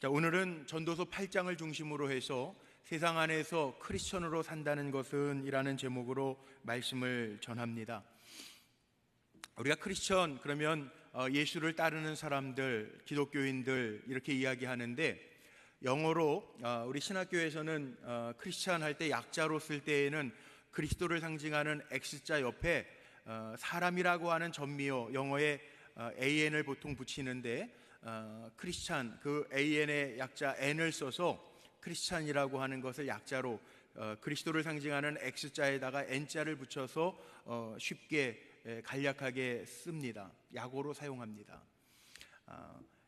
자, 오늘은 전도서 8장을 중심으로 해서 세상 안에서 크리스천으로 산다는 것은 이라는 제목으로 말씀을 전합니다. 우리가 크리스천 그러면 예수를 따르는 사람들, 기독교인들 이렇게 이야기하는데, 영어로 우리 신학교에서는 크리스천 할 때 약자로 쓸 때에는 그리스도를 상징하는 X자 옆에 사람이라고 하는 전미어, 영어에 AN을 보통 붙이는데, 크리스찬, 그 AN의 약자 N을 써서 크리스찬이라고 하는 것을 약자로 그리스도를 상징하는 X자에다가 N자를 붙여서 쉽게 간략하게 씁니다. 약어로 사용합니다.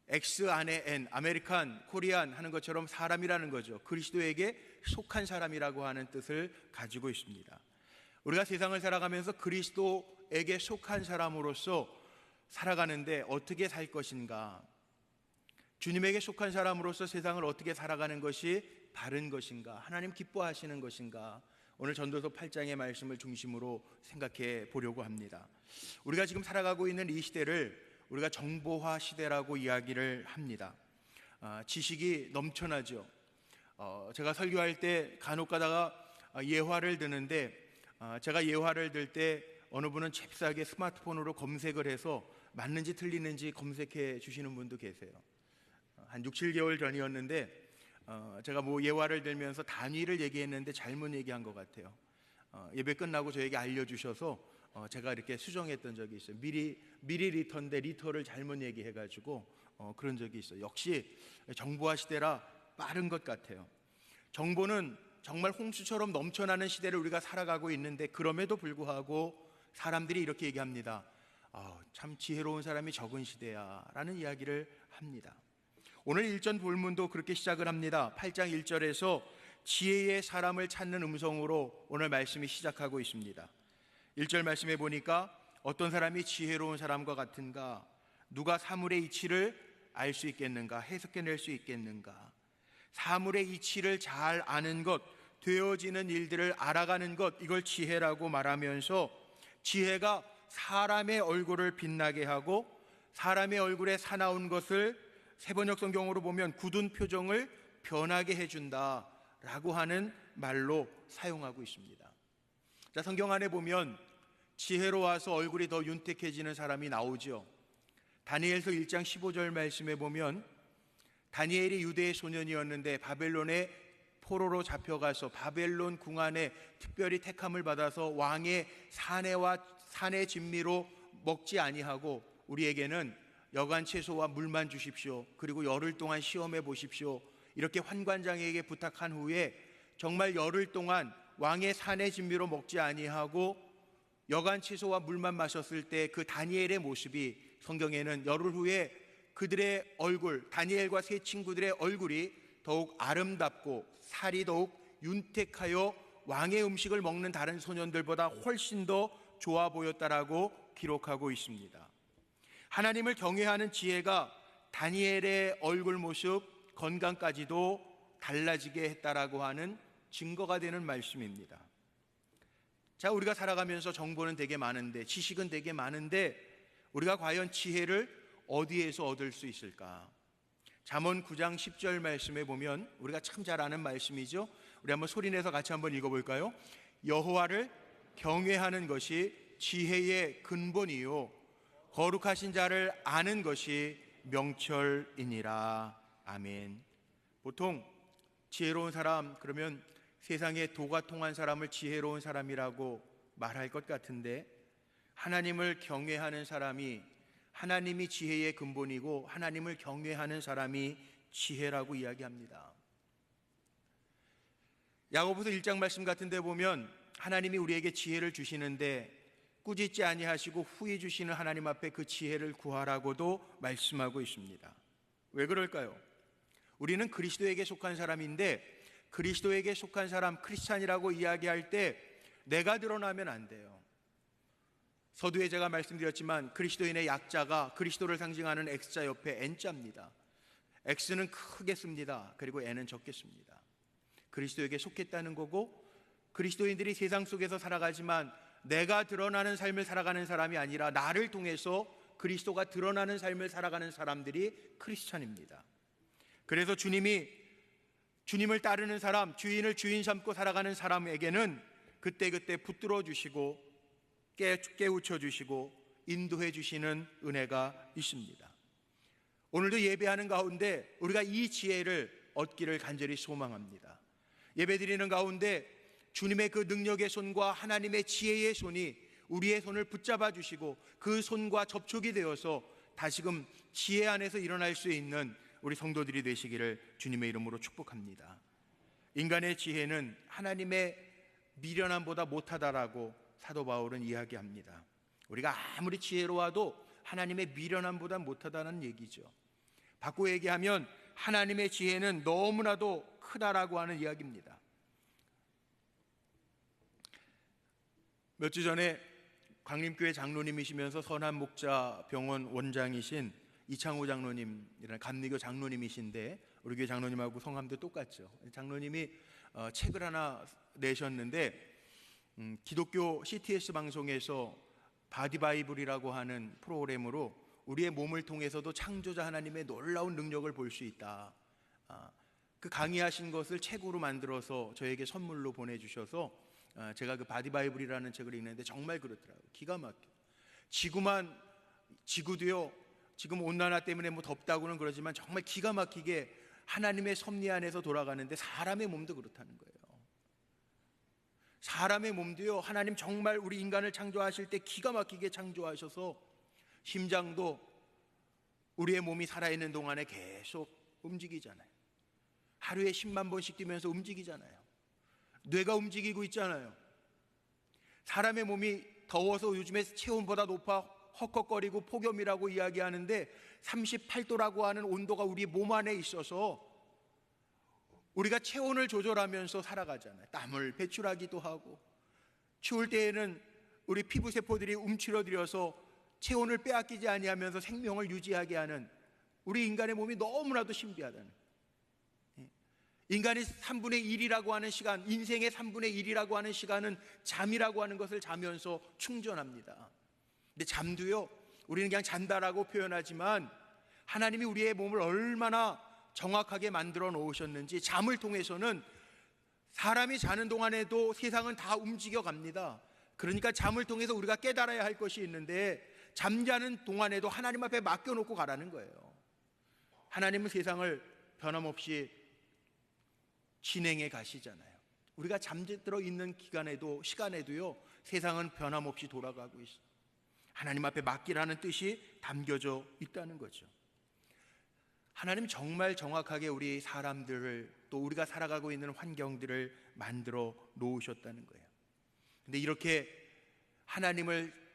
X 안에 N, 아메리칸, 코리안 하는 것처럼 사람이라는 거죠. 그리스도에게 속한 사람이라고 하는 뜻을 가지고 있습니다. 우리가 세상을 살아가면서 그리스도에게 속한 사람으로서 살아가는데 어떻게 살 것인가? 주님에게 속한 사람으로서 세상을 어떻게 살아가는 것이 바른 것인가? 하나님 기뻐하시는 것인가? 오늘 전도서 8장의 말씀을 중심으로 생각해 보려고 합니다. 우리가 지금 살아가고 있는 이 시대를 우리가 정보화 시대라고 이야기를 합니다. 지식이 넘쳐나죠. 제가 설교할 때 간혹 가다가 예화를 드는데, 제가 예화를 들 때 어느 분은 잽싸게 스마트폰으로 검색을 해서 맞는지 틀리는지 검색해 주시는 분도 계세요. 한 6, 7개월 전이었는데 제가 예화를 들면서 단위를 얘기했는데 잘못 얘기한 것 같아요. 예배 끝나고 저에게 알려주셔서 제가 이렇게 수정했던 적이 있어요. 미리리터인데 리터를 잘못 얘기해가지고 그런 적이 있어요. 역시 정보화 시대라 빠른 것 같아요. 정보는 정말 홍수처럼 넘쳐나는 시대를 우리가 살아가고 있는데, 그럼에도 불구하고 사람들이 이렇게 얘기합니다. 참 지혜로운 사람이 적은 시대야 라는 이야기를 합니다. 오늘 1전 본문도 그렇게 시작을 합니다. 8장 1절에서 지혜의 사람을 찾는 음성으로 오늘 말씀이 시작하고 있습니다. 1절 말씀에 보니까 어떤 사람이 지혜로운 사람과 같은가? 누가 사물의 이치를 알 수 있겠는가? 해석해낼 수 있겠는가? 사물의 이치를 잘 아는 것, 되어지는 일들을 알아가는 것, 이걸 지혜라고 말하면서 지혜가 사람의 얼굴을 빛나게 하고 사람의 얼굴에 사나운 것을 세번역 성경으로 보면 굳은 표정을 변하게 해준다라고 하는 말로 사용하고 있습니다. 자, 성경 안에 보면 지혜로워서 얼굴이 더 윤택해지는 사람이 나오죠. 다니엘서 1장 15절 말씀에 보면 다니엘이 유대의 소년이었는데 바벨론의 포로로 잡혀가서 바벨론 궁 안에 특별히 택함을 받아서 왕의 사내와 사내 진미로 먹지 아니하고 우리에게는 여간 채소와 물만 주십시오, 그리고 열흘 동안 시험해 보십시오, 이렇게 환관장에게 부탁한 후에 정말 열흘 동안 왕의 사내 진미로 먹지 아니하고 여간 채소와 물만 마셨을 때 그 다니엘의 모습이 성경에는 열흘 후에 그들의 얼굴, 다니엘과 세 친구들의 얼굴이 더욱 아름답고 살이 더욱 윤택하여 왕의 음식을 먹는 다른 소년들보다 훨씬 더 좋아 보였다라고 기록하고 있습니다. 하나님을 경외하는 지혜가 다니엘의 얼굴 모습, 건강까지도 달라지게 했다라고 하는 증거가 되는 말씀입니다. 자, 우리가 살아가면서 정보는 되게 많은데, 지식은 되게 많은데 우리가 과연 지혜를 어디에서 얻을 수 있을까? 잠언 9장 10절 말씀에 보면 우리가 참 잘 아는 말씀이죠. 우리 한번 소리내서 같이 한번 읽어볼까요? 여호와를 경외하는 것이 지혜의 근본이요 거룩하신 자를 아는 것이 명철이니라. 아멘. 보통 지혜로운 사람 그러면 세상에 도가 통한 사람을 지혜로운 사람이라고 말할 것 같은데, 하나님을 경외하는 사람이, 하나님이 지혜의 근본이고 하나님을 경외하는 사람이 지혜라고 이야기합니다. 야고보서 1장 말씀 같은 데 보면 하나님이 우리에게 지혜를 주시는데 꾸짖지 아니하시고 후히 주시는 하나님 앞에 그 지혜를 구하라고도 말씀하고 있습니다. 왜 그럴까요? 우리는 그리스도에게 속한 사람인데, 그리스도에게 속한 사람, 크리스찬이라고 이야기할 때 내가 드러나면 안 돼요. 서두에 제가 말씀드렸지만 그리스도인의 약자가 그리스도를 상징하는 X자 옆에 N자입니다. X는 크게 씁니다. 그리고 N은 적게 씁니다. 그리스도에게 속했다는 거고, 그리스도인들이 세상 속에서 살아가지만 내가 드러나는 삶을 살아가는 사람이 아니라 나를 통해서 그리스도가 드러나는 삶을 살아가는 사람들이 크리스찬입니다. 그래서 주님을 따르는 사람, 주인을 주인 삼고 살아가는 사람에게는 그때그때 붙들어 주시고 깨우쳐 주시고 인도해 주시는 은혜가 있습니다. 오늘도 예배하는 가운데 우리가 이 지혜를 얻기를 간절히 소망합니다. 예배드리는 가운데 주님의 그 능력의 손과 하나님의 지혜의 손이 우리의 손을 붙잡아 주시고 그 손과 접촉이 되어서 다시금 지혜 안에서 일어날 수 있는 우리 성도들이 되시기를 주님의 이름으로 축복합니다. 인간의 지혜는 하나님의 미련함보다 못하다라고 사도 바울은 이야기합니다. 우리가 아무리 지혜로워도 하나님의 미련함보다 못하다는 얘기죠. 바꿔 얘기하면 하나님의 지혜는 너무나도 크다라고 하는 이야기입니다. 몇 주 전에 광림교회 장로님이시면서 선한목자병원 원장이신 이창호 장로님이라는 감리교 장로님이신데, 우리 교회 장로님하고 성함도 똑같죠. 장로님이 책을 하나 내셨는데 기독교 CTS 방송에서 바디바이블이라고 하는 프로그램으로 우리의 몸을 통해서도 창조자 하나님의 놀라운 능력을 볼 수 있다, 그 강의하신 것을 책으로 만들어서 저에게 선물로 보내주셔서 제가 그 바디바이블이라는 책을 읽는데 정말 그렇더라고요. 기가 막혀. 지구도요, 지금 온난화 때문에 뭐 덥다고는 그러지만 정말 기가 막히게 하나님의 섭리 안에서 돌아가는데 사람의 몸도 그렇다는 거예요. 사람의 몸도요, 하나님 정말 우리 인간을 창조하실 때 기가 막히게 창조하셔서 심장도 우리의 몸이 살아있는 동안에 계속 움직이잖아요. 하루에 10만 번씩 뛰면서 움직이잖아요. 뇌가 움직이고 있잖아요. 사람의 몸이 더워서 요즘에 체온보다 높아 헉헉거리고 폭염이라고 이야기하는데 38도라고 하는 온도가 우리 몸 안에 있어서 우리가 체온을 조절하면서 살아가잖아요. 땀을 배출하기도 하고, 추울 때에는 우리 피부세포들이 움츠러들여서 체온을 빼앗기지 아니하면서 생명을 유지하게 하는 우리 인간의 몸이 너무나도 신비하다는 거예요. 인간의 3분의 1이라고 하는 시간, 인생의 3분의 1이라고 하는 시간은 잠이라고 하는 것을 자면서 충전합니다. 근데 잠도요, 우리는 그냥 잔다라고 표현하지만 하나님이 우리의 몸을 얼마나 정확하게 만들어 놓으셨는지, 잠을 통해서는 사람이 자는 동안에도 세상은 다 움직여 갑니다. 그러니까 잠을 통해서 우리가 깨달아야 할 것이 있는데 잠자는 동안에도 하나님 앞에 맡겨놓고 가라는 거예요. 하나님은 세상을 변함없이 진행해 가시잖아요. 우리가 잠들어 있는 시간에도요, 세상은 변함없이 돌아가고 있어요. 하나님 앞에 맡기라는 뜻이 담겨져 있다는 거죠. 하나님 정말 정확하게 우리 사람들을, 또 우리가 살아가고 있는 환경들을 만들어 놓으셨다는 거예요. 근데 이렇게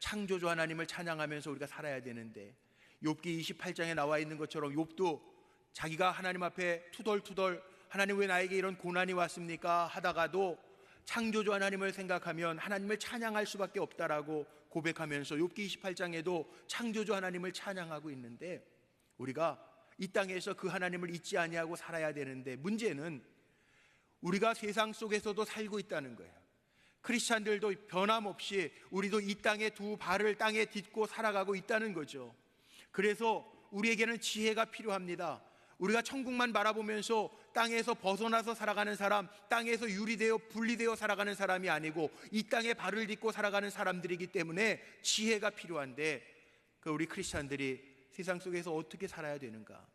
창조주 하나님을 찬양하면서 우리가 살아야 되는데, 욥기 28장에 나와 있는 것처럼 욥도 자기가 하나님 앞에 투덜투덜 하나님 왜 나에게 이런 고난이 왔습니까 하다가도 창조주 하나님을 생각하면 하나님을 찬양할 수밖에 없다라고 고백하면서 욥기 28장에도 창조주 하나님을 찬양하고 있는데, 우리가 이 땅에서 그 하나님을 잊지 아니하고 살아야 되는데, 문제는 우리가 세상 속에서도 살고 있다는 거예요. 크리스찬들도 변함없이 우리도 이 땅에 두 발을 땅에 딛고 살아가고 있다는 거죠. 그래서 우리에게는 지혜가 필요합니다. 우리가 천국만 바라보면서 땅에서 벗어나서 살아가는 사람, 땅에서 유리되어 분리되어 살아가는 사람이 아니고 이 땅에 발을 딛고 살아가는 사람들이기 때문에 지혜가 필요한데, 우리 크리스찬들이 세상 속에서 어떻게 살아야 되는가?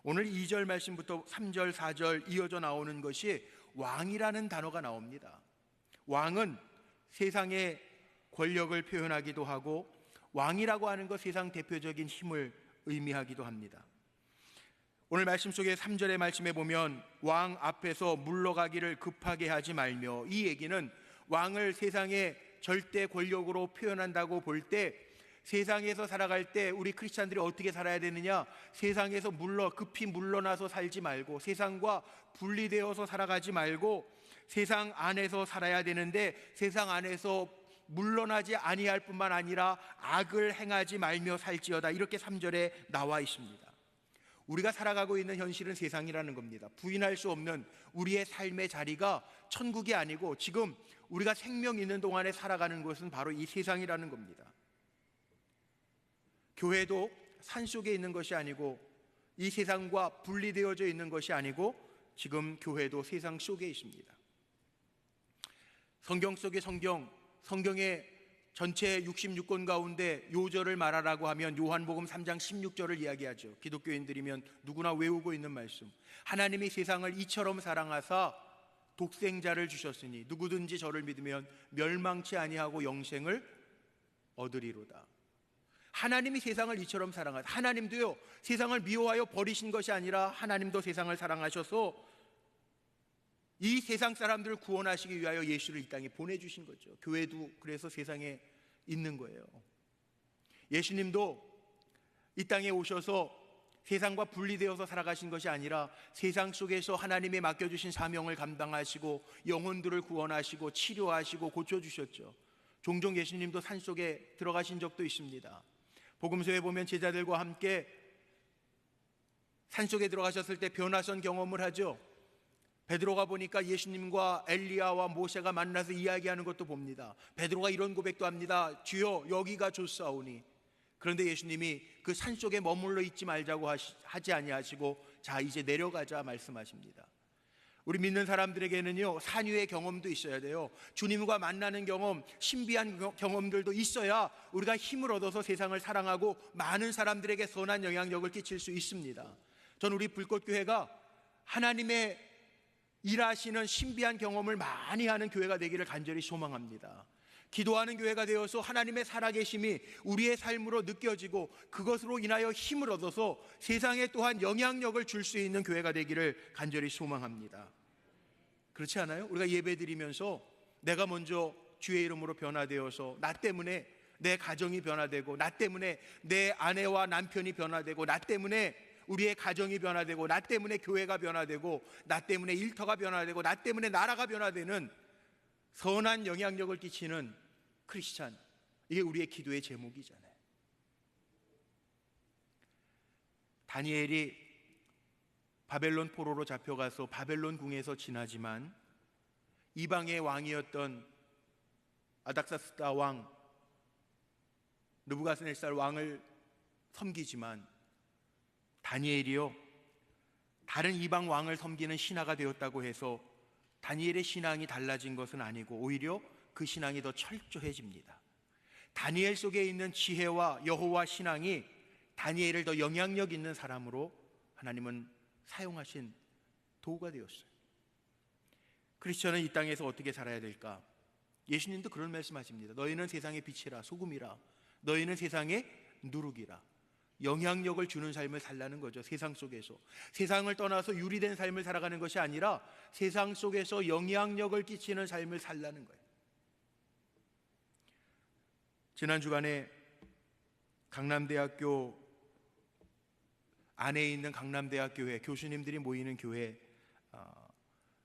오늘 2절 말씀부터 3절, 4절 이어져 나오는 것이 왕이라는 단어가 나옵니다. 왕은 세상의 권력을 표현하기도 하고, 왕이라고 하는 것 세상 대표적인 힘을 의미하기도 합니다. 오늘 말씀 속에 3절의 말씀에 보면 왕 앞에서 물러가기를 급하게 하지 말며, 이 얘기는 왕을 세상의 절대 권력으로 표현한다고 볼 때, 세상에서 살아갈 때 우리 크리스찬들이 어떻게 살아야 되느냐? 세상에서 급히 물러나서 살지 말고, 세상과 분리되어서 살아가지 말고 세상 안에서 살아야 되는데, 세상 안에서 물러나지 아니할 뿐만 아니라 악을 행하지 말며 살지어다, 이렇게 3절에 나와 있습니다. 우리가 살아가고 있는 현실은 세상이라는 겁니다. 부인할 수 없는 우리의 삶의 자리가 천국이 아니고 지금 우리가 생명 있는 동안에 살아가는 것은 바로 이 세상이라는 겁니다. 교회도 산속에 있는 것이 아니고 이 세상과 분리되어져 있는 것이 아니고 지금 교회도 세상 속에 있습니다. 성경 속의 성경의 전체 66권 가운데 요절을 말하라고 하면 요한복음 3장 16절을 이야기하죠. 기독교인들이면 누구나 외우고 있는 말씀. 하나님이 세상을 이처럼 사랑하사 독생자를 주셨으니 누구든지 저를 믿으면 멸망치 아니하고 영생을 얻으리로다. 하나님이 세상을 이처럼 사랑하사, 하나님도요 세상을 미워하여 버리신 것이 아니라 하나님도 세상을 사랑하셔서 이 세상 사람들을 구원하시기 위하여 예수를 이 땅에 보내주신 거죠. 교회도 그래서 세상에 있는 거예요. 예수님도 이 땅에 오셔서 세상과 분리되어서 살아가신 것이 아니라 세상 속에서 하나님이 맡겨주신 사명을 감당하시고 영혼들을 구원하시고 치료하시고 고쳐주셨죠. 종종 예수님도 산속에 들어가신 적도 있습니다. 복음서에 보면 제자들과 함께 산속에 들어가셨을 때 변화선 경험을 하죠. 베드로가 보니까 예수님과 엘리야와 모세가 만나서 이야기하는 것도 봅니다. 베드로가 이런 고백도 합니다. 주여, 여기가 좋사오니. 그런데 예수님이 그 산속에 머물러 있지 말자고 하지 아니하시고 자, 이제 내려가자 말씀하십니다. 우리 믿는 사람들에게는요 산 위의 경험도 있어야 돼요. 주님과 만나는 경험, 신비한 경험들도 있어야 우리가 힘을 얻어서 세상을 사랑하고 많은 사람들에게 선한 영향력을 끼칠 수 있습니다. 전 우리 불꽃교회가 하나님의 일하시는 신비한 경험을 많이 하는 교회가 되기를 간절히 소망합니다. 기도하는 교회가 되어서 하나님의 살아계심이 우리의 삶으로 느껴지고 그것으로 인하여 힘을 얻어서 세상에 또한 영향력을 줄 수 있는 교회가 되기를 간절히 소망합니다. 그렇지 않아요? 우리가 예배드리면서 내가 먼저 주의 이름으로 변화되어서 나 때문에 내 가정이 변화되고 나 때문에 내 아내와 남편이 변화되고 나 때문에 우리의 가정이 변화되고 나 때문에 교회가 변화되고 나 때문에 일터가 변화되고 나 때문에 나라가 변화되는 선한 영향력을 끼치는 크리스찬, 이게 우리의 기도의 제목이잖아요. 다니엘이 바벨론 포로로 잡혀가서 바벨론 궁에서 지나지만 이방의 왕이었던 아닥사스다 왕, 느부갓네살 왕을 섬기지만 다니엘이요 다른 이방 왕을 섬기는 신하가 되었다고 해서 다니엘의 신앙이 달라진 것은 아니고 오히려 그 신앙이 더 철저해집니다. 다니엘 속에 있는 지혜와 여호와 신앙이 다니엘을 더 영향력 있는 사람으로 하나님은 사용하신 도구가 되었어요. 크리스천은 이 땅에서 어떻게 살아야 될까? 예수님도 그런 말씀하십니다. 너희는 세상의 빛이라, 소금이라. 너희는 세상의 누룩이라. 영향력을 주는 삶을 살라는 거죠. 세상 속에서 세상을 떠나서 유리된 삶을 살아가는 것이 아니라 세상 속에서 영향력을 끼치는 삶을 살라는 거예요. 지난 주간에 강남대학교 안에 있는 강남대학교회 교수님들이 모이는 교회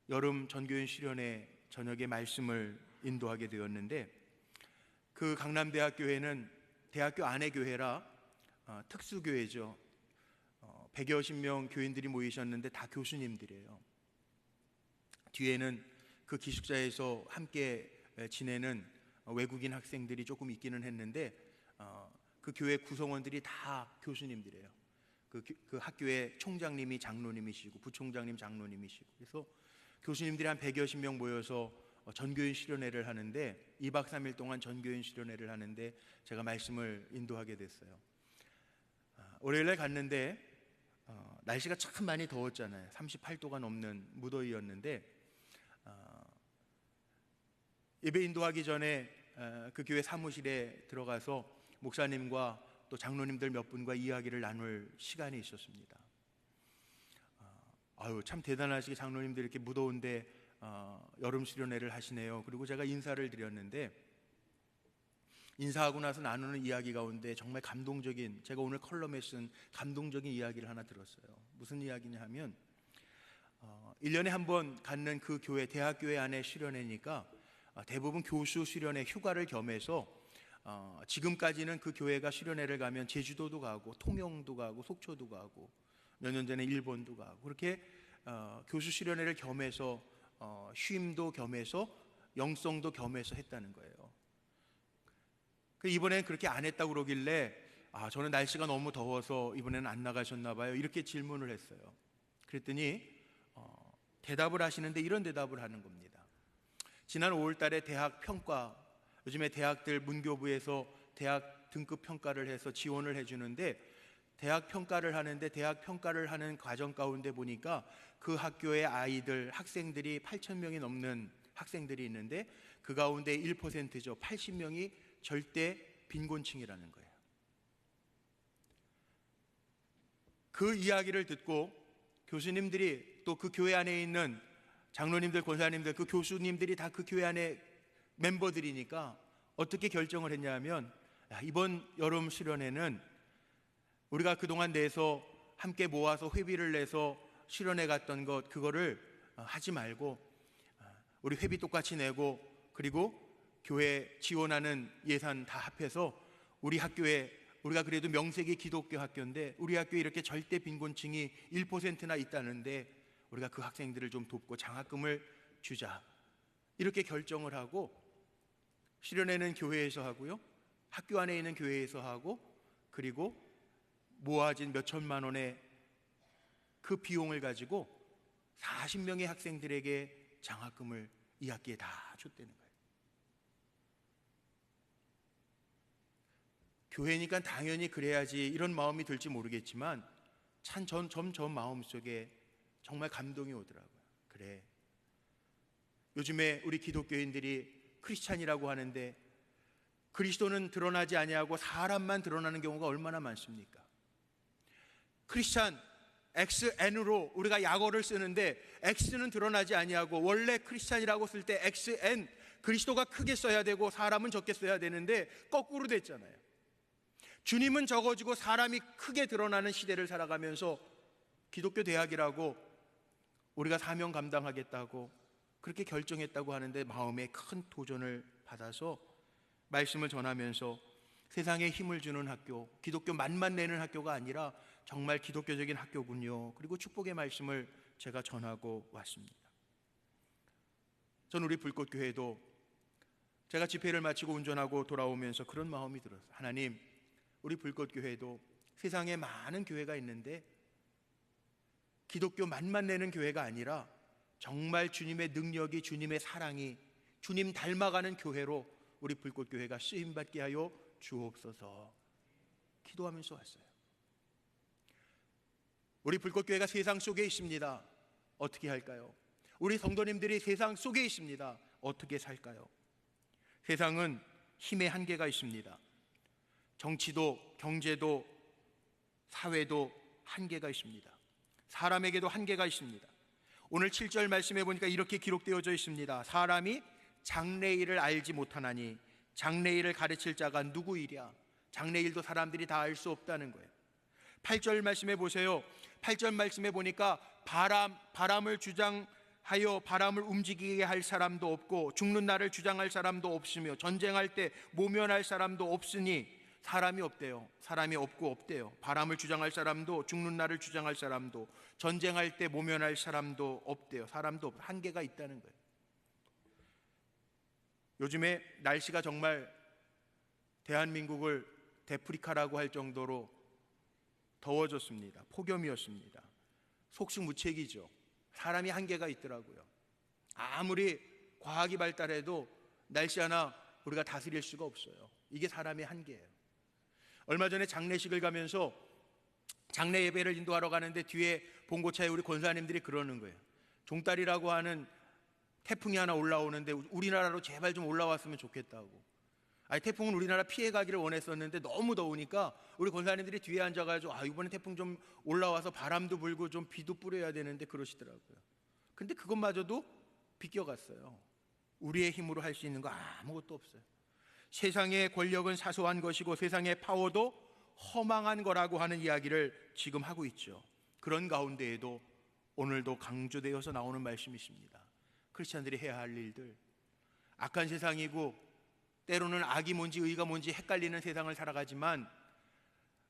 여름 전교인 수련회 저녁에 말씀을 인도하게 되었는데, 그 강남대학교회는 대학교 안의 교회라 특수교회죠. 100여십 명 교인들이 모이셨는데 다 교수님들이에요. 뒤에는 그 기숙사에서 함께 지내는 외국인 학생들이 조금 있기는 했는데 그 교회 구성원들이 다 교수님들이에요. 그 학교의 총장님이 장로님이시고 부총장님 장로님이시고, 그래서 교수님들이 한 100여십 명 모여서 전교인 수련회를 하는데 2박 3일 동안 전교인 수련회를 하는데 제가 말씀을 인도하게 됐어요. 월요일에 갔는데 날씨가 참 많이 더웠잖아요. 38도가 넘는 무더위였는데 예배 인도하기 전에 그 교회 사무실에 들어가서 목사님과 또 장로님들 몇 분과 이야기를 나눌 시간이 있었습니다. 참 대단하시게 장로님들 이렇게 무더운데 여름 수련회를 하시네요. 그리고 제가 인사를 드렸는데 인사하고 나서 나누는 이야기 가운데 정말 감동적인, 제가 오늘 컬럼에 쓴 감동적인 이야기를 하나 들었어요. 무슨 이야기냐 하면 1년에 한 번 갖는 그 교회, 대학교회 안에 수련회니까 대부분 교수 수련회 휴가를 겸해서 지금까지는 그 교회가 수련회를 가면 제주도도 가고 통영도 가고 속초도 가고 몇 년 전에 일본도 가고 그렇게 교수 수련회를 겸해서 쉼도 겸해서 영성도 겸해서 했다는 거예요. 이번엔 그렇게 안 했다고 그러길래 저는 날씨가 너무 더워서 이번에는 안 나가셨나 봐요. 이렇게 질문을 했어요. 그랬더니 대답을 하시는데 이런 대답을 하는 겁니다. 지난 5월 달에 대학 평가, 요즘에 대학들 문교부에서 대학 등급 평가를 해서 지원을 해주는데, 대학 평가를 하는데 대학 평가를 하는 과정 가운데 보니까 그 학교의 아이들, 학생들이 8,000명이 넘는 학생들이 있는데 그 가운데 1%죠. 80명이 절대 빈곤층이라는 거예요. 그 이야기를 듣고 교수님들이, 또 그 교회 안에 있는 장로님들, 권사님들, 그 교수님들이 다 그 교회 안에 멤버들이니까 어떻게 결정을 했냐면, 이번 여름 수련회는 우리가 그동안 내서 함께 모아서 회비를 내서 수련회 갔던 것, 그거를 하지 말고 우리 회비 똑같이 내고, 그리고 교회 지원하는 예산 다 합해서 우리 학교에, 우리가 그래도 명색이 기독교 학교인데 우리 학교에 이렇게 절대 빈곤층이 1%나 있다는데 우리가 그 학생들을 좀 돕고 장학금을 주자, 이렇게 결정을 하고, 수련회는 교회에서 하고요, 학교 안에 있는 교회에서 하고, 그리고 모아진 몇 천만 원의 그 비용을 가지고 40명의 학생들에게 장학금을 이 학기에 다 줬다는 거예요. 교회니까 당연히 그래야지 이런 마음이 들지 모르겠지만 참 전 마음속에 정말 감동이 오더라고요. 그래, 요즘에 우리 기독교인들이 크리스찬이라고 하는데 그리스도는 드러나지 아니하고 사람만 드러나는 경우가 얼마나 많습니까? 크리스찬 XN으로 우리가 약어를 쓰는데 X는 드러나지 아니하고, 원래 크리스찬이라고 쓸 때 XN, 그리스도가 크게 써야 되고 사람은 적게 써야 되는데 거꾸로 됐잖아요. 주님은 적어지고 사람이 크게 드러나는 시대를 살아가면서 기독교 대학이라고 우리가 사명 감당하겠다고 그렇게 결정했다고 하는데, 마음에 큰 도전을 받아서 말씀을 전하면서 세상에 힘을 주는 학교, 기독교 맛만 내는 학교가 아니라 정말 기독교적인 학교군요, 그리고 축복의 말씀을 제가 전하고 왔습니다. 전 우리 불꽃교회도 제가 집회를 마치고 운전하고 돌아오면서 그런 마음이 들었어요. 하나님, 우리 불꽃교회도 세상에 많은 교회가 있는데 기독교 맛만 내는 교회가 아니라 정말 주님의 능력이, 주님의 사랑이, 주님 닮아가는 교회로 우리 불꽃교회가 쓰임받게 하여 주옵소서 기도하면서 왔어요. 우리 불꽃교회가 세상 속에 있습니다. 어떻게 할까요? 우리 성도님들이 세상 속에 있습니다. 어떻게 살까요? 세상은 힘의 한계가 있습니다. 정치도, 경제도, 사회도 한계가 있습니다. 사람에게도 한계가 있습니다. 오늘 7절 말씀해 보니까 이렇게 기록되어져 있습니다. 사람이 장래일을 알지 못하나니 장래일을 가르칠 자가 누구이랴. 장래일도 사람들이 다 알 수 없다는 거예요. 8절 말씀해 보세요. 8절 말씀해 보니까 바람을 주장하여 바람을 움직이게 할 사람도 없고 죽는 날을 주장할 사람도 없으며 전쟁할 때 모면할 사람도 없으니, 사람이 없대요. 사람이 없고 없대요. 바람을 주장할 사람도, 죽는 날을 주장할 사람도, 전쟁할 때 모면할 사람도 없대요. 사람도 없, 한계가 있다는 거예요. 요즘에 날씨가 정말 대한민국을 데프리카라고 할 정도로 더워졌습니다. 폭염이었습니다. 속수무책이죠. 사람이 한계가 있더라고요. 아무리 과학이 발달해도 날씨 하나 우리가 다스릴 수가 없어요. 이게 사람의 한계예요. 얼마 전에 장례식을 가면서 장례 예배를 인도하러 가는데 뒤에 봉고차에 우리 권사님들이 그러는 거예요. 종달이라고 하는 태풍이 하나 올라오는데 우리나라로 제발 좀 올라왔으면 좋겠다고. 아니, 태풍은 우리나라 피해 가기를 원했었는데 너무 더우니까 우리 권사님들이 뒤에 앉아가지고 이번에 태풍 좀 올라와서 바람도 불고 좀 비도 뿌려야 되는데 그러시더라고요. 근데 그것마저도 비껴갔어요. 우리의 힘으로 할 수 있는 거 아무것도 없어요. 세상의 권력은 사소한 것이고 세상의 파워도 허망한 거라고 하는 이야기를 지금 하고 있죠. 그런 가운데에도 오늘도 강조되어서 나오는 말씀이 있습니다. 크리스찬들이 해야 할 일들, 악한 세상이고 때로는 악이 뭔지 의가 뭔지 헷갈리는 세상을 살아가지만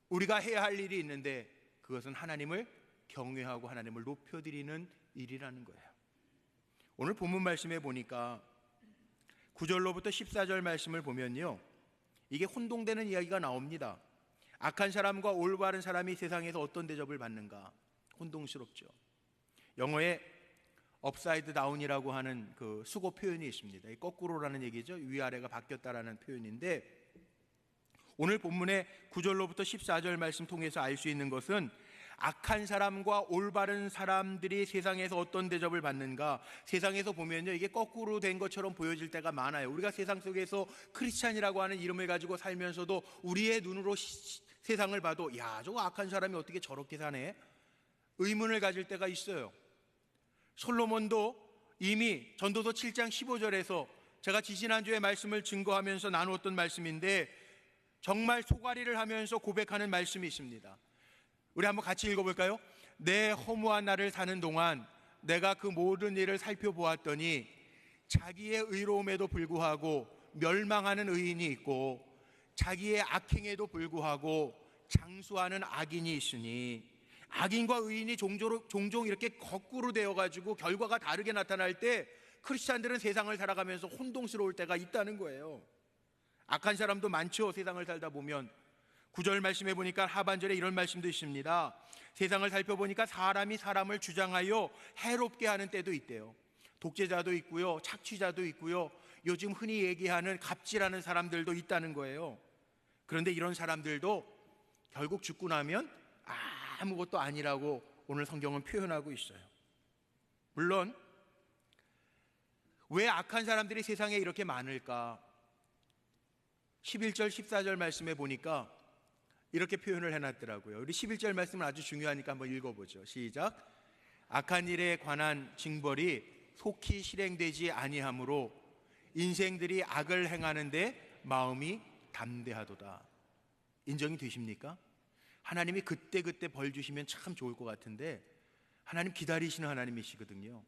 우리가 해야 할 일이 있는데 그것은 하나님을 경외하고 하나님을 높여드리는 일이라는 거예요. 오늘 본문 말씀에 보니까 9절로부터 14절 말씀을 보면요, 이게 혼동되는 이야기가 나옵니다. 악한 사람과 올바른 사람이 세상에서 어떤 대접을 받는가? 혼동스럽죠. 영어에 업사이드 다운이라고 하는 그 수고 표현이 있습니다. 거꾸로라는 얘기죠. 위아래가 바뀌었다라는 표현인데, 오늘 본문의 9절로부터 14절 말씀 통해서 알 수 있는 것은 악한 사람과 올바른 사람들이 세상에서 어떤 대접을 받는가, 세상에서 보면요, 이게 거꾸로 된 것처럼 보여질 때가 많아요. 우리가 세상 속에서 크리스찬이라고 하는 이름을 가지고 살면서도 우리의 눈으로 세상을 봐도, 야, 저거 악한 사람이 어떻게 저렇게 사네? 의문을 가질 때가 있어요. 솔로몬도 이미 전도서 7장 15절에서 제가 지지난주에 말씀을 증거하면서 나누었던 말씀인데, 정말 소가리를 하면서 고백하는 말씀이 있습니다. 우리 한번 같이 읽어볼까요? 내 허무한 날을 사는 동안 내가 그 모든 일을 살펴보았더니 자기의 의로움에도 불구하고 멸망하는 의인이 있고 자기의 악행에도 불구하고 장수하는 악인이 있으니, 악인과 의인이 종종 이렇게 거꾸로 되어가지고 결과가 다르게 나타날 때 크리스찬들은 세상을 살아가면서 혼동스러울 때가 있다는 거예요. 악한 사람도 많죠. 세상을 살다 보면 9절 말씀해 보니까 하반절에 이런 말씀도 있습니다. 세상을 살펴보니까 사람이 사람을 주장하여 해롭게 하는 때도 있대요. 독재자도 있고요, 착취자도 있고요, 요즘 흔히 얘기하는 갑질하는 사람들도 있다는 거예요. 그런데 이런 사람들도 결국 죽고 나면 아무것도 아니라고 오늘 성경은 표현하고 있어요. 물론 왜 악한 사람들이 세상에 이렇게 많을까? 11절 14절 말씀에 보니까 이렇게 표현을 해놨더라고요. 우리 11절 말씀은 아주 중요하니까 한번 읽어보죠. 시작. 악한 일에 관한 징벌이 속히 실행되지 아니하므로 인생들이 악을 행하는데 마음이 담대하도다. 인정이 되십니까? 하나님이 그때그때 벌 주시면 참 좋을 것 같은데, 하나님 기다리시는 하나님이시거든요.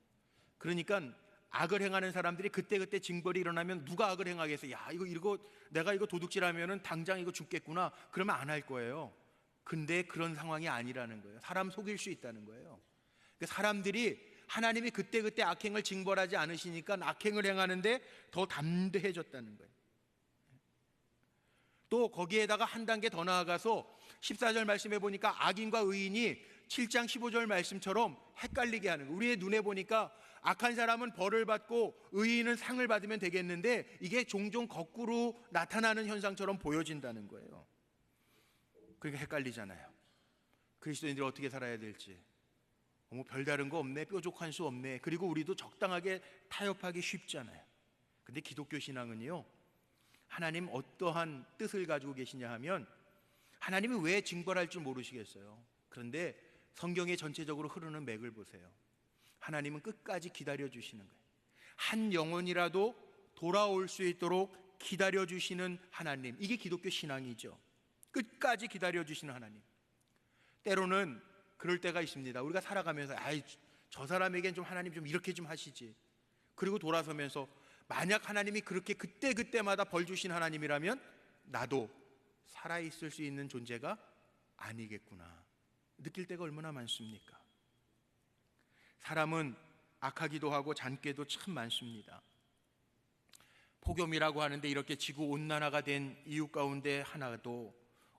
그러니까 악을 행하는 사람들이 그때그때 징벌이 일어나면 누가 악을 행하겠어요? 야, 이거 내가 이거 도둑질하면은 당장 이거 죽겠구나. 그러면 안 할 거예요. 근데 그런 상황이 아니라는 거예요. 사람 속일 수 있다는 거예요. 그러니까 사람들이 하나님이 그때그때 악행을 징벌하지 않으시니까 악행을 행하는데 더 담대해졌다는 거예요. 또 거기에다가 한 단계 더 나아가서 14절 말씀해 보니까 악인과 의인이 7장 15절 말씀처럼 헷갈리게 하는 거예요. 우리의 눈에 보니까 악한 사람은 벌을 받고 의인은 상을 받으면 되겠는데, 이게 종종 거꾸로 나타나는 현상처럼 보여진다는 거예요. 그러니까 헷갈리잖아요. 그리스도인들이 어떻게 살아야 될지. 별다른 거 없네, 뾰족한 수 없네, 그리고 우리도 적당하게 타협하기 쉽잖아요. 근데 기독교 신앙은요, 하나님 어떠한 뜻을 가지고 계시냐 하면, 하나님이 왜 징벌할 줄 모르시겠어요. 그런데 성경의 전체적으로 흐르는 맥을 보세요. 하나님은 끝까지 기다려주시는 거예요. 한 영혼이라도 돌아올 수 있도록 기다려주시는 하나님, 이게 기독교 신앙이죠. 끝까지 기다려주시는 하나님. 때로는 그럴 때가 있습니다. 우리가 살아가면서 저 사람에겐 좀 하나님 좀 이렇게 좀 하시지. 그리고 돌아서면서 만약 하나님이 그렇게 그때그때마다 벌 주신 하나님이라면 나도 살아있을 수 있는 존재가 아니겠구나 느낄 때가 얼마나 많습니까? 사람은 악하기도 하고 잔꾀도 참 많습니다. 폭염이라고 하는데 이렇게 지구온난화가 된 이유 가운데 하나도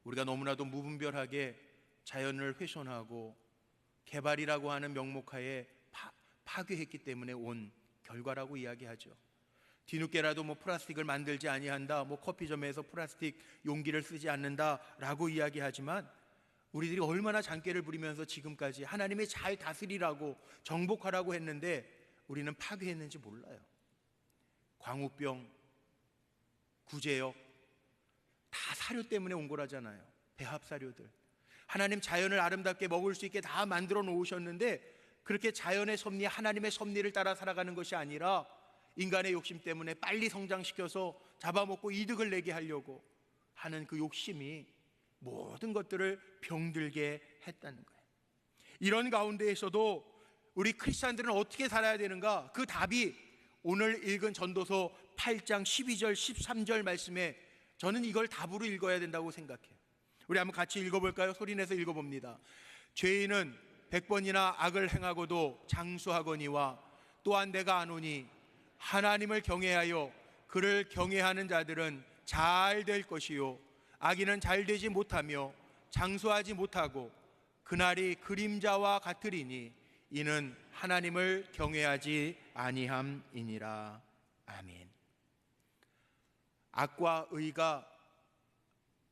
우리가 너무나도 무분별하게 자연을 훼손하고 개발이라고 하는 명목하에 파괴했기 때문에 온 결과라고 이야기하죠. 뒤늦게라도 플라스틱을 만들지 아니한다, 커피점에서 플라스틱 용기를 쓰지 않는다라고 이야기하지만, 우리들이 얼마나 잔꾀를 부리면서 지금까지 하나님이 잘 다스리라고 정복하라고 했는데 우리는 파괴했는지 몰라요. 광우병, 구제역 다 사료 때문에 온 거라잖아요. 배합 사료들. 하나님 자연을 아름답게 먹을 수 있게 다 만들어 놓으셨는데, 그렇게 자연의 섭리, 하나님의 섭리를 따라 살아가는 것이 아니라 인간의 욕심 때문에 빨리 성장시켜서 잡아먹고 이득을 내게 하려고 하는 그 욕심이 모든 것들을 병들게 했다는 거예요. 이런 가운데에서도 우리 크리스찬들은 어떻게 살아야 되는가? 그 답이 오늘 읽은 전도서 8장 12절 13절 말씀에 저는 이걸 답으로 읽어야 된다고 생각해요. 우리 한번 같이 읽어볼까요? 소리내서 읽어봅니다. 죄인은 100번이나 악을 행하고도 장수하거니와 또한 내가 아노니 하나님을 경외하여 그를 경외하는 자들은 잘 될 것이요 아기는 잘 되지 못하며 장수하지 못하고 그날이 그림자와 같으리니 이는 하나님을 경외하지 아니함이니라. 아멘. 악과 의가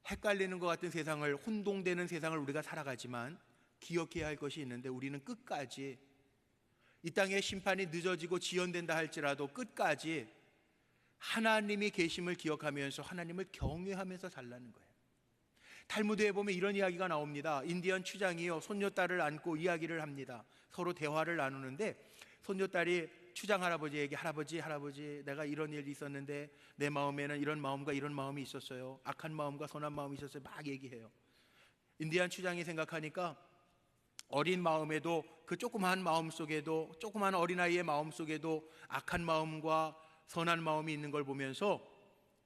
헷갈리는 것 같은 세상을, 혼동되는 세상을 우리가 살아가지만 기억해야 할 것이 있는데, 우리는 끝까지 이 땅의 심판이 늦어지고 지연된다 할지라도 끝까지 하나님이 계심을 기억하면서 하나님을 경외하면서 살라는 거예요. 탈무드에 보면 이런 이야기가 나옵니다. 인디언 추장이요, 손녀딸을 안고 이야기를 합니다. 서로 대화를 나누는데 손녀딸이 추장 할아버지에게 할아버지 내가 이런 일이 있었는데 내 마음에는 이런 마음과 이런 마음이 있었어요. 악한 마음과 선한 마음이 있었어요. 막 얘기해요. 인디언 추장이 생각하니까 어린 마음에도, 그 조그마한 마음 속에도, 조그마한 어린아이의 마음 속에도 악한 마음과 선한 마음이 있는 걸 보면서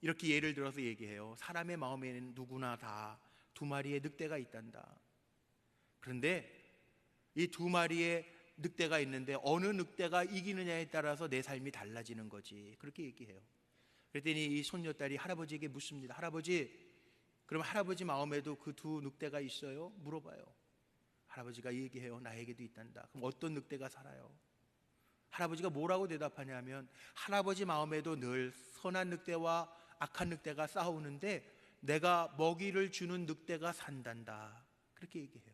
이렇게 예를 들어서 얘기해요. 사람의 마음에는 누구나 다 두 마리의 늑대가 있단다. 그런데 이 두 마리의 늑대가 있는데 어느 늑대가 이기느냐에 따라서 내 삶이 달라지는 거지. 그렇게 얘기해요. 그랬더니 이 손녀딸이 할아버지에게 묻습니다. 할아버지, 그럼 할아버지 마음에도 그 두 늑대가 있어요? 물어봐요. 할아버지가 얘기해요. 나에게도 있단다. 그럼 어떤 늑대가 살아요? 할아버지가 뭐라고 대답하냐면, 할아버지 마음에도 늘 선한 늑대와 악한 늑대가 싸우는데 내가 먹이를 주는 늑대가 산단다. 그렇게 얘기해요.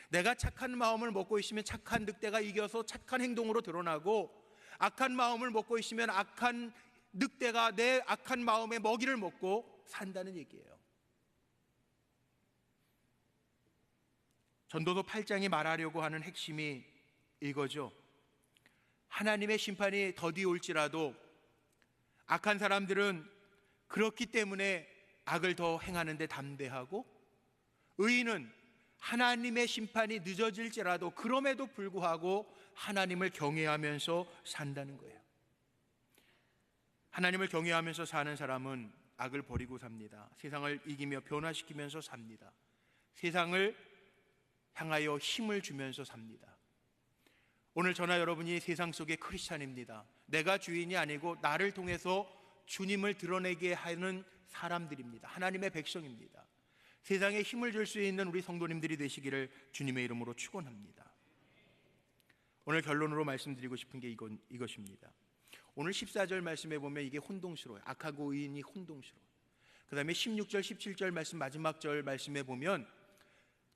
내가 착한 마음을 먹고 있으면 착한 늑대가 이겨서 착한 행동으로 드러나고, 악한 마음을 먹고 있으면 악한 늑대가 내 악한 마음에 먹이를 먹고 산다는 얘기예요. 전도서 8장이 말하려고 하는 핵심이 이거죠. 하나님의 심판이 더디 올지라도 악한 사람들은 그렇기 때문에 악을 더 행하는데 담대하고, 의인은 하나님의 심판이 늦어질지라도 그럼에도 불구하고 하나님을 경외하면서 산다는 거예요. 하나님을 경외하면서 사는 사람은 악을 버리고 삽니다. 세상을 이기며 변화시키면서 삽니다. 세상을 향하여 힘을 주면서 삽니다. 오늘 저나 여러분이 세상 속의 크리스찬입니다. 내가 주인이 아니고 나를 통해서 주님을 드러내게 하는 사람들입니다. 하나님의 백성입니다. 세상에 힘을 줄 수 있는 우리 성도님들이 되시기를 주님의 이름으로 축원합니다. 오늘 결론으로 말씀드리고 싶은 게 이것입니다. 오늘 14절 말씀에 보면 이게 혼동스러워요. 악하고 의인이 혼동스러워요. 그 다음에 16절 17절 말씀, 마지막 절 말씀에 보면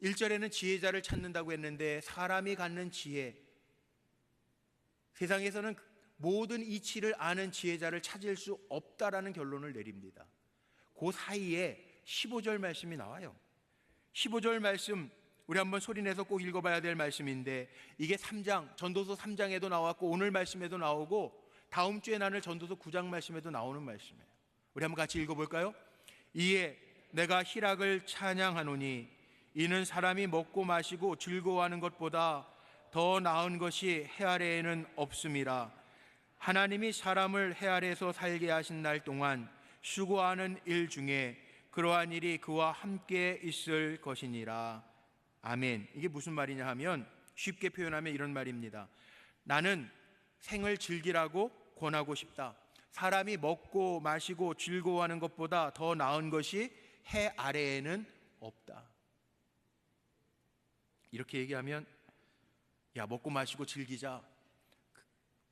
1절에는 지혜자를 찾는다고 했는데 사람이 갖는 지혜, 세상에서는 모든 이치를 아는 지혜자를 찾을 수 없다라는 결론을 내립니다. 그 사이에 15절 말씀이 나와요. 15절 말씀 우리 한번 소리내서 꼭 읽어봐야 될 말씀인데, 이게 3장, 전도서 3장에도 나왔고 오늘 말씀에도 나오고 다음 주에 나눌 전도서 9장 말씀에도 나오는 말씀이에요. 우리 한번 같이 읽어볼까요? 이에 내가 희락을 찬양하노니 이는 사람이 먹고 마시고 즐거워하는 것보다 더 나은 것이 해 아래에는 없음이라. 하나님이 사람을 해 아래에서 살게 하신 날 동안 수고하는 일 중에 그러한 일이 그와 함께 있을 것이니라. 아멘. 이게 무슨 말이냐 하면, 쉽게 표현하면 이런 말입니다. 나는 생을 즐기라고 권하고 싶다. 사람이 먹고 마시고 즐거워하는 것보다 더 나은 것이 해 아래에는 없다. 이렇게 얘기하면, 야, 먹고 마시고 즐기자,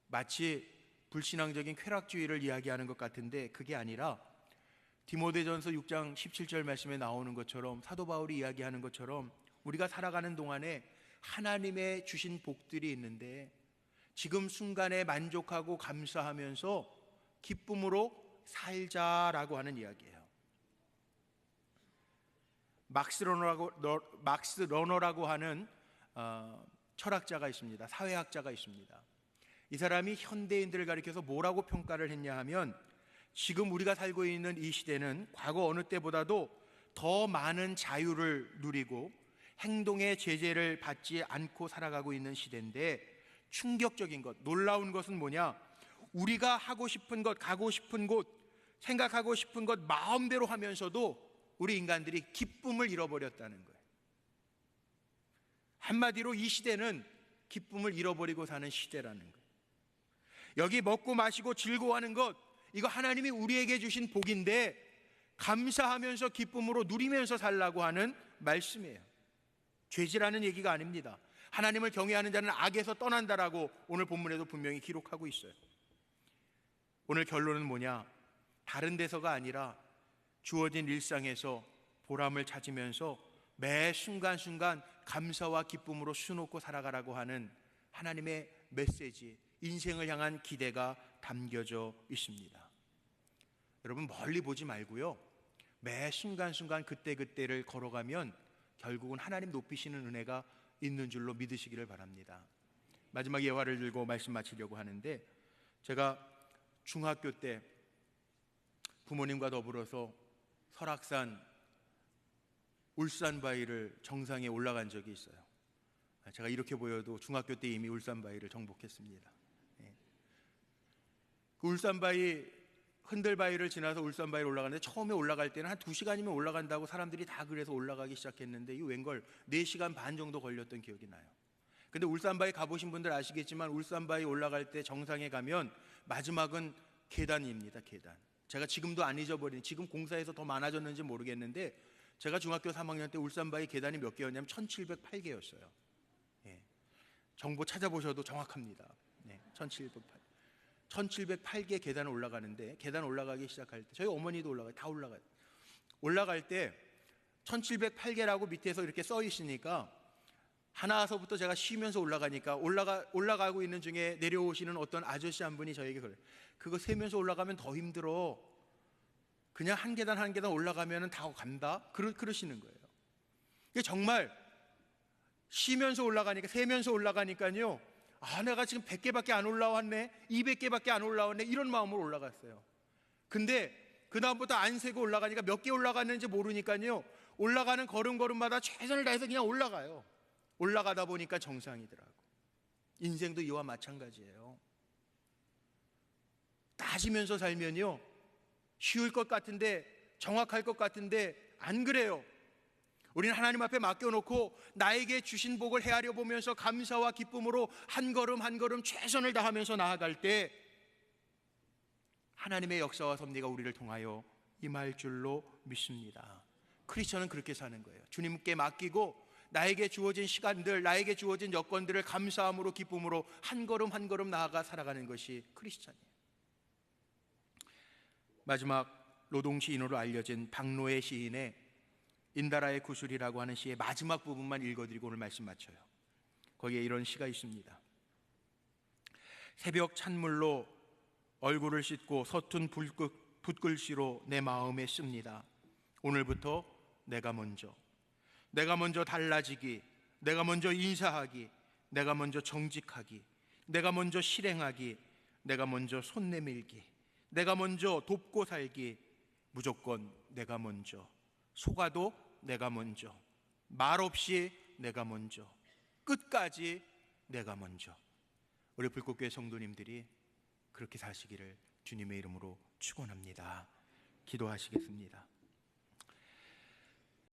마치 불신앙적인 쾌락주의를 이야기하는 것 같은데 그게 아니라 디모데전서 6장 17절 말씀에 나오는 것처럼, 사도 바울이 이야기하는 것처럼 우리가 살아가는 동안에 하나님의 주신 복들이 있는데 지금 순간에 만족하고 감사하면서 기쁨으로 살자라고 하는 이야기예요. 막스 러너라고 하는 철학자가 있습니다. 사회학자가 있습니다. 이 사람이 현대인들을 가리켜서 뭐라고 평가를 했냐 하면, 지금 우리가 살고 있는 이 시대는 과거 어느 때보다도 더 많은 자유를 누리고 행동의 제재를 받지 않고 살아가고 있는 시대인데, 충격적인 것, 놀라운 것은 뭐냐? 우리가 하고 싶은 것, 가고 싶은 곳, 생각하고 싶은 것 마음대로 하면서도 우리 인간들이 기쁨을 잃어버렸다는 거예요. 한마디로 이 시대는 기쁨을 잃어버리고 사는 시대라는 거예요. 여기 먹고 마시고 즐거워하는 것, 이거 하나님이 우리에게 주신 복인데 감사하면서 기쁨으로 누리면서 살라고 하는 말씀이에요. 죄지라는 얘기가 아닙니다. 하나님을 경외하는 자는 악에서 떠난다라고 오늘 본문에도 분명히 기록하고 있어요. 오늘 결론은 뭐냐? 다른 데서가 아니라 주어진 일상에서 보람을 찾으면서 매 순간순간 감사와 기쁨으로 수놓고 살아가라고 하는 하나님의 메시지, 인생을 향한 기대가 담겨져 있습니다. 여러분, 멀리 보지 말고요, 매 순간순간 그때그때를 걸어가면 결국은 하나님 높이시는 은혜가 있는 줄로 믿으시기를 바랍니다. 마지막 예화를 들고 말씀 마치려고 하는데, 제가 중학교 때 부모님과 더불어서 설악산 울산바위를 정상에 올라간 적이 있어요. 제가 이렇게 보여도 중학교 때 이미 울산바위를 정복했습니다. 그 울산바위, 흔들바위를 지나서 울산바위를 올라가는데, 처음에 올라갈 때는 한 2시간이면 올라간다고 사람들이 다 그래서 올라가기 시작했는데, 이 웬걸 4시간 반 정도 걸렸던 기억이 나요. 근데 울산바위 가보신 분들 아시겠지만, 울산바위 올라갈 때 정상에 가면 마지막은 계단입니다. 계단. 제가 지금도 안 잊어버린, 지금 공사해서 더 많아졌는지 모르겠는데, 제가 중학교 3학년 때 울산바위 계단이 몇 개였냐면 1708개였어요. 정보 찾아보셔도 정확합니다. 1708개 계단을 올라가는데, 계단 올라가기 시작할 때 저희 어머니도 올라가요. 다 올라가요. 올라갈 때 1708개라고 밑에서 이렇게 써 있으니까, 하나서부터 제가 쉬면서 올라가니까 올라가고 있는 중에 내려오시는 어떤 아저씨 한 분이 저에게 그래요. 그거 세면서 올라가면 더 힘들어. 그냥 한 계단 한 계단 올라가면 다 간다. 그러시는 거예요. 정말 쉬면서 올라가니까, 세면서 올라가니까요, 내가 지금 100개밖에 안 올라왔네, 200개밖에 안 올라왔네, 이런 마음으로 올라갔어요. 근데 그 다음부터 안 세고 올라가니까 몇 개 올라갔는지 모르니까요, 올라가는 걸음걸음마다 최선을 다해서 그냥 올라가요. 올라가다 보니까 정상이더라고. 인생도 이와 마찬가지예요. 따지면서 살면요, 쉬울 것 같은데, 정확할 것 같은데 안 그래요. 우리는 하나님 앞에 맡겨놓고 나에게 주신 복을 헤아려 보면서 감사와 기쁨으로 한 걸음 한 걸음 최선을 다하면서 나아갈 때, 하나님의 역사와 섭리가 우리를 통하여 임할 줄로 믿습니다. 크리스천은 그렇게 사는 거예요. 주님께 맡기고 나에게 주어진 시간들, 나에게 주어진 여건들을 감사함으로 기쁨으로 한 걸음 한 걸음 나아가 살아가는 것이 크리스천이에요. 마지막 노동 시인으로 알려진 박노해 시인의 인다라의 구슬이라고 하는 시의 마지막 부분만 읽어드리고 오늘 말씀 마쳐요. 거기에 이런 시가 있습니다. 새벽 찬물로 얼굴을 씻고 서툰 붓글씨로 내 마음에 씁니다. 오늘부터 내가 먼저 달라지기, 내가 먼저 인사하기, 내가 먼저 정직하기, 내가 먼저 실행하기, 내가 먼저 손 내밀기, 내가 먼저 돕고 살기, 무조건 내가 먼저, 속아도 내가 먼저, 말없이 내가 먼저, 끝까지 내가 먼저. 우리 불꽃교회 성도님들이 그렇게 사시기를 주님의 이름으로 축원합니다. 기도하시겠습니다.